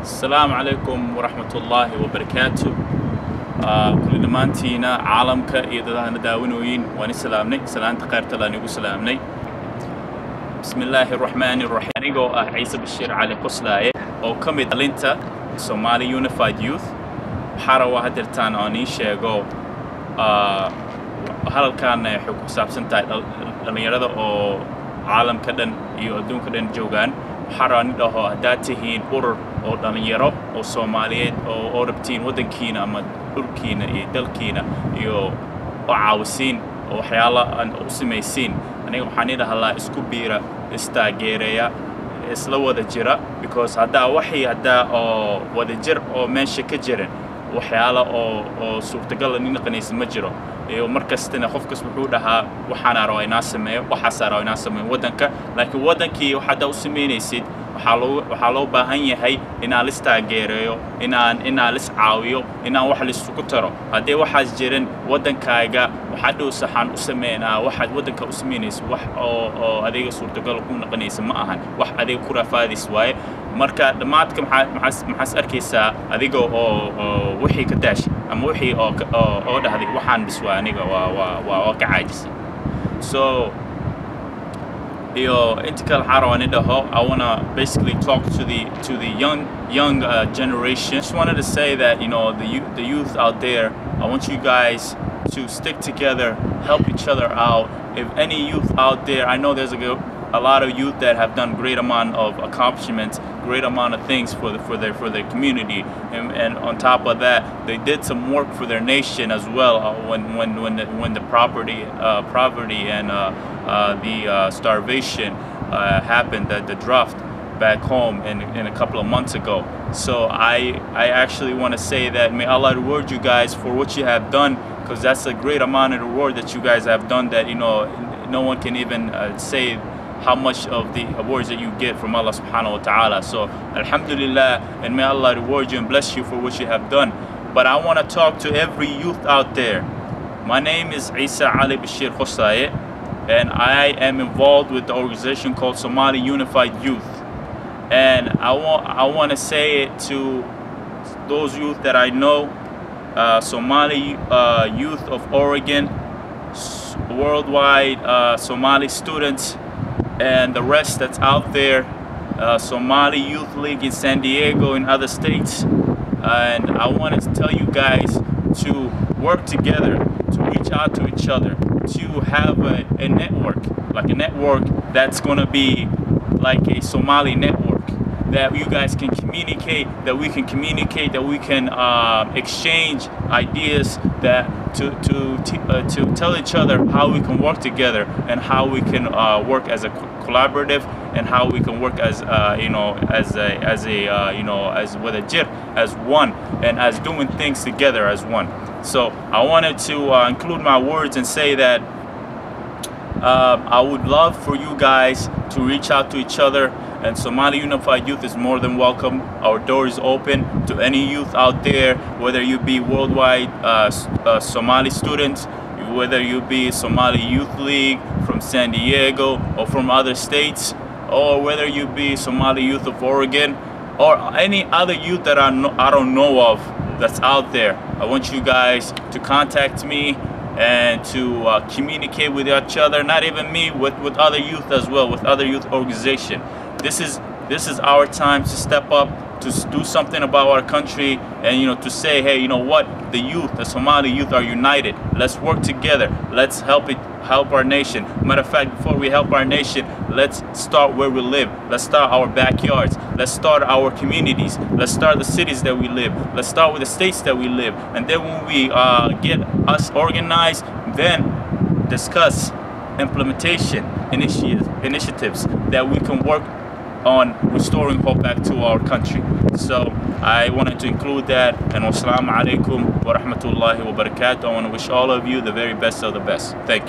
السلام عليكم ورحمة الله وبركاته. كل دمانتينا عالمك إذا نداونوين ونسلامني سلام تقارت الله نيجو سلامني. بسم الله الرحمن الرحيم. نيجو عيسى بشير على قصلاية أو كم يدلنتا Somali Unified Youth. حارة هدرتان أني شيء هل كان حكم سابسنتا لما يرد أو عالم كدن يودون كدن جوجان حراني ده داتهين أور أو دنيارو أو سوماليات أو ربتين ودن كينا أما تركينا دلكينا يو عاوسين أو حيالا أن أسميسين أنا وحني ده هلا إسكوبيرا استاجيريا إسلو وده جرا because هذا وحي هذا أو وده جر أو ماشي كجرن وحيالا أو سورتقال إننا قنيس مجرو ومركزتنا خفكس بحودها وحنا روينا سمي وحسا روينا سمي ودنك لكن ودنكي وحدا وسميني سيد وحالو باهنية هاي إنا لستاجيريو إنا لسعاويو إنا وحل السكترو هدي واحد جيرن ودنكايغا وحدو سحان وسمينا واحد ودنك وسمينيس أو أديك سورتقال كون قنيس معهن واحد أديك كرة فادي سواي marka dhammaadka maxas arkaysaa adiga oo wixii ka daash ama wixii oo dhahday waxaan biswaa aniga waa ka caajisay so intikal xarawani dhaho I want to basically talk to the young generation. I just wanted to say that the youth out there, I want you guys to stick together, help each other out. If any youth out there, I know there's a lot of youth that have done great amount of accomplishments, great amount of things for their community, and on top of that, they did some work for their nation as well. When the poverty and the starvation happened, the draft back home in a couple of months ago. So I actually want to say that may Allah reward you guys for what you have done, because that's a great amount of reward that you guys have done that no one can even say how much of the awards that you get from Allah subhanahu wa ta'ala. So alhamdulillah, and may Allah reward you and bless you for what you have done. But I want to talk to every youth out there. My name is Isse Bashir Qoslaaye, and I am involved with the organization called Somali Unified Youth. And I want to say it to those youth that I know, Somali Youth of Oregon, worldwide Somali students, and the rest that's out there, Somali Youth League in San Diego and other states. And I wanted to tell you guys to work together, to reach out to each other, to have a network, like a network that's going to be like a Somali network, that you guys can communicate, that we can communicate, that we can exchange ideas, that to tell each other how we can work together and how we can work as a collaborative, and how we can work as with a jir, as one, and as doing things together as one. So I wanted to include my words and say that I would love for you guys to reach out to each other, and Somali Unified Youth is more than welcome. Our door is open to any youth out there, whether you be worldwide Somali students, whether you be Somali Youth League from San Diego or from other states, or whether you be Somali Youth of Oregon, or any other youth that I don't know of that's out there. I want you guys to contact me and to communicate with each other, not even me, with other youth as well, with other youth organization. This is our time to step up, to do something about our country, and to say, hey, you know what, the youth, the Somali youth are united. Let's work together. Let's help our nation. Matter of fact, before we help our nation, let's start where we live. Let's start our backyards. Let's start our communities. Let's start the cities that we live. Let's start with the states that we live. And then when we get us organized, then discuss implementation initiatives that we can work on restoring hope back to our country. So I wanted to include that. And wassalamu alaikum wa rahmatullahi wa barakatuh. I want to wish all of you the very best of the best. Thank you.